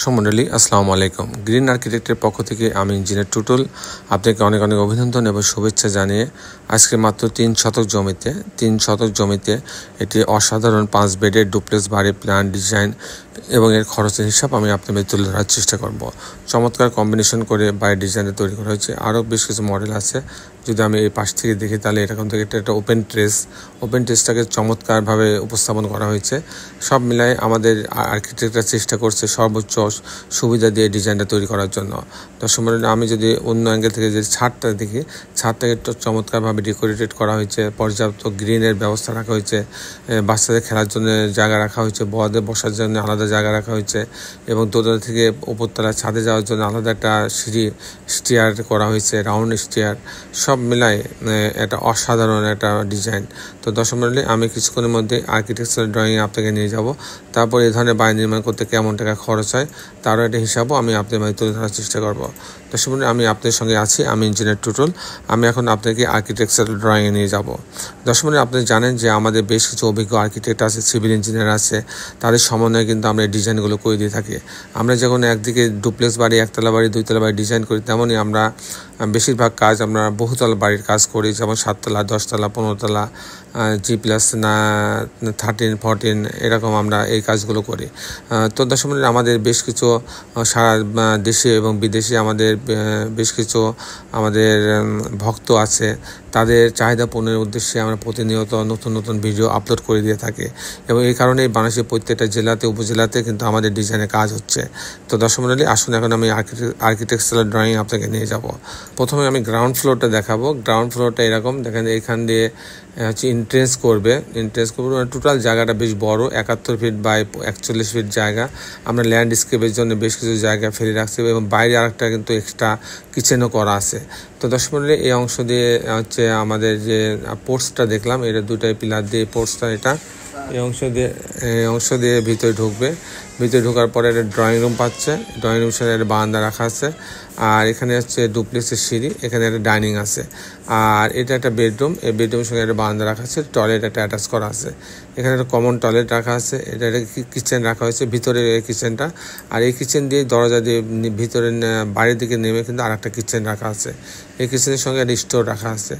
দর্শক মণ্ডলী আসসালামু আলাইকুম। গ্রিন আর্কিটেক্টের পক্ষ থেকে আমি ইঞ্জিনিয়ার টুটুল আপনাকে অনেক অনেক অভিনন্দন এবং শুভেচ্ছা জানিয়ে আজকে মাত্র 3 শতক জমিতে এটি অসাধারণ 5 বেডের ডুপ্লেক্স বাড়ি প্ল্যান ডিজাইন এবং এর খরচের হিসাব আমি আপনাদের তুলে ধরার চেষ্টা করব। চমৎকার কম্বিনেশন করে বাড়ির ডিজাইনে তৈরি করা হয়েছে। আরও বেশ কিছু মডেল আছে। যদি আমি এই পাশ থেকে দেখি তাহলে এরকম থেকে একটা ওপেন ট্রেসটাকে চমৎকারভাবে উপস্থাপন করা হয়েছে। সব মিলায় আমাদের আর্কিটেক্টরা চেষ্টা করছে সর্বোচ্চ সুবিধা দিয়ে ডিজাইনটা তৈরি করার জন্য। দর্শক মণ্ডলী, আমি যদি অন্য অ্যাঙ্গেল থেকে যে ছাদটা দেখি, ছাদটাকে একটু চমৎকারভাবে ডেকোরেটেড করা হয়েছে। পর্যাপ্ত গ্রিনের ব্যবস্থা রাখা হয়েছে, বাচ্চাদের খেলার জন্য জায়গা রাখা হয়েছে, বড়দের বসার জন্য আলাদা জায়গা রাখা হয়েছে এবং দোতলা থেকে উপরতলা ছাদে যাওয়ার জন্য আলাদা একটা স্টিয়ার করা হয়েছে, রাউন্ড স্টিয়ার। সব মিলায় একটা অসাধারণ একটা ডিজাইন। তো দর্শক মণ্ডলী, আমি কিছুক্ষণের মধ্যে আর্কিটেকচারাল ড্রয়িংয়ে আপনাকে নিয়ে যাব। তারপর এই ধরনের বাড়ি নির্মাণ করতে কেমন টাকা খরচ হয় তারও একটা হিসাবও আমি আপনাদের মাঝে তুলে ধরার চেষ্টা করব। দর্শক মণ্ডলী, আমি আপনাদের সঙ্গে আছি, আমি ইঞ্জিনিয়ার টুটুল। আমি এখন আপনাকে আর্কিটেকচারাল ড্রয়িংয়ে নিয়ে যাব। দর্শক মণ্ডলী, আপনারা জানেন যে আমাদের বেশ কিছু অভিজ্ঞ আর্কিটেক্ট আছে, সিভিল ইঞ্জিনিয়ার আছে, তাদের সমন্বয়ে কিন্তু আমরা এই ডিজাইনগুলো করে দিয়ে থাকি। আমরা যখন একদিকে ডুপ্লেক্স বাড়ি, একতলা বাড়ি, দুইতলা বাড়ি ডিজাইন করি, তেমনই আমরা বেশিরভাগ কাজ আমরা বহুতলা বাড়ির কাজ করি, যেমন 7 তলা, 10 তলা, 15 তলা, G+13, 14 এরকম আমরা এই কাজগুলো করি। তো দর্শক মণ্ডলী, আমাদের বেশ কিছু সারা দেশে এবং বিদেশে আমাদের বেশ কিছু আমাদের ভক্ত আছে। তাদের চাহিদা পূরণের উদ্দেশ্যে আমরা প্রতিনিয়ত নতুন নতুন ভিডিও আপলোড করে দিয়ে থাকি এবং এই কারণেই বাংলাদেশের প্রত্যেকটা জেলাতে, উপজেলাতে কিন্তু আমাদের ডিজাইনের কাজ হচ্ছে। তো দর্শক মণ্ডলী, আসুন এখন আমি আর্কিটেকচারাল ড্রয়িং আপনাকে নিয়ে যাব। প্রথমে আমি গ্রাউন্ড ফ্লোরটা দেখাবো। গ্রাউন্ড ফ্লোরটা এরকম দেখেন, এইখান দিয়ে হচ্ছে এন্ট্রেন্স করবে। টোটাল জায়গাটা বেশ বড়, 71 ফিট বাই 41 ফিট জায়গা। আমরা ল্যান্ডস্কেপের জন্য বেশ কিছু জায়গা ফেলে রাখছি এবং বাইরে আরেকটা কিন্তু এক্সট্রা কিচেনও করা আছে। তো দর্শক মণ্ডলী, এই অংশ দিয়ে হচ্ছে আমাদের যে পোর্টসটা দেখলাম, এটা 2টা পিলার দিয়ে পোর্টসটা, এটা এই অংশ দিয়ে ভিতরে ঢুকবে। ভিতরে ঢোকার পরে একটা ড্রয়িং রুম পাচ্ছে। ড্রয়িং রুমের সাথে একটা বারান্দা রাখা আছে, আর এখানে হচ্ছে ডুপ্লেক্সের সিঁড়ি, এখানে একটা ডাইনিং আছে, আর এটা একটা বেডরুম। এই বেডরুমের সঙ্গে একটা বারান্দা রাখা আছে, টয়লেট একটা অ্যাটাচ করা আছে। এখানে একটা কমন টয়লেট রাখা আছে, এটা একটা কিচেন রাখা হয়েছে ভিতরে, এই কিচেনটা। আর এই কিচেন দিয়ে দরজা দিয়ে ভিতরে বাইরের দিকে নেমে কিন্তু আর একটা কিচেন রাখা আছে। এই কিচেনের সঙ্গে একটা স্টোর রাখা আছে,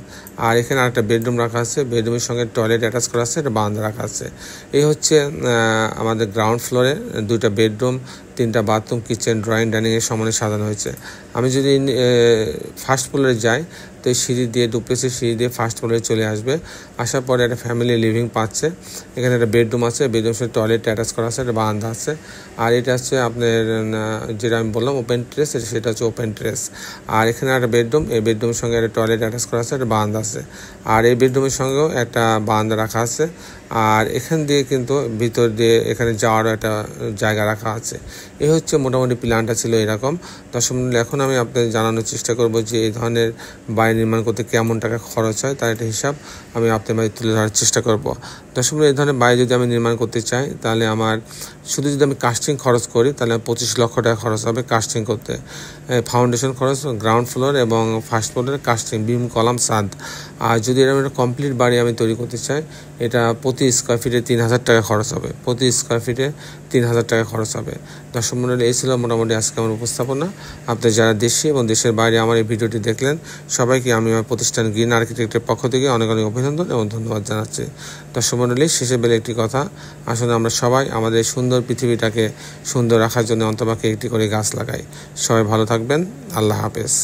আর এখানে আরেকটা বেডরুম রাখা আছে। বেডরুমের সঙ্গে টয়লেট অ্যাটাচ করা আছে, একটা বারান্দা রাখা আছে। এই হচ্ছে আমাদের গ্রাউন্ড ফ্লোরে 2টা বেডরুম, 3টা বাথরুম, কিচেন, ড্রয়িং, ডাইনিংয়ের সমানে সাজানো হয়েছে। আমি যদি ফার্স্ট ফ্লোরে যাই, তো এই সিঁড়ি দিয়ে, ডুপ্লেক্সের সিঁড়ি দিয়ে ফার্স্ট ফ্লোরে চলে আসবে। আসার পরে একটা ফ্যামিলি লিভিং পাচ্ছে। এখানে একটা বেডরুম আছে, বেডরুমের সাথে টয়লেট অ্যাটাচ করা আছে, একটা বারান্দা আছে। আর এটা হচ্ছে আপনার যেটা আমি বললাম ওপেন ট্রেস, সেটা হচ্ছে ওপেন ট্রেস। আর এখানে একটা বেডরুম, এই বেডরুমের সঙ্গে একটা টয়লেট অ্যাটাচ করা আছে, একটা বারান্দা আছে। আর এই বেডরুমের সঙ্গেও একটা বারান্দা রাখা আছে। আর এখান দিয়ে কিন্তু ভিতর দিয়ে এখানে যাওয়ারও একটা জায়গা রাখা আছে। এই হচ্ছে মোটামুটি প্ল্যানটা ছিল এরকম। দর্শক মণ্ডলী, এখন আমি আপনাদের জানানোর চেষ্টা করব যে এই ধরনের বাড়ি নির্মাণ করতে কেমন টাকা খরচ হয় তার একটা হিসাব আমি আপনাদের মাঝে তুলে ধরার চেষ্টা করব। দর্শক মণ্ডলী, এই ধরনের বাড়ি যদি আমি নির্মাণ করতে চাই, তাহলে আমার শুধু যদি আমি কাস্টিং খরচ করি, তাহলে 25 লক্ষ টাকা খরচ হবে কাস্টিং করতে। ফাউন্ডেশন খরচ, গ্রাউন্ড ফ্লোর এবং ফার্স্ট ফ্লোরের কাস্টিং, বিম, কলাম, ছাদ। আর যদি এরকম একটা কমপ্লিট বাড়ি আমি তৈরি করতে চাই, এটা প্রতি স্কোয়ার ফিটে 3000 টাকা খরচ হবে। প্রতি স্কোয়ার ফিটে 3000 টাকা খরচ হবে। দর্শক মণ্ডলী, এই ছিল মোটামুটি আজকে আমার উপস্থাপনা। আপনি যারা দেশে এবং দেশের বাইরে আমার এই ভিডিওটি দেখলেন, সবাইকে আমি আমার প্রতিষ্ঠান গ্রিন আর্কিটেক্টের পক্ষ থেকে অনেক অনেক অভিনন্দন এবং ধন্যবাদ জানাচ্ছি। দর্শক মণ্ডলী, শেষে বেলে একটি কথা, আসলে আমরা সবাই আমাদের সুন্দর পৃথিবীটাকে সুন্দর রাখার জন্য অন্তপক্ষে একটি করে গাছ লাগাই। সবাই ভালো থাকবেন। আল্লাহ হাফেজ।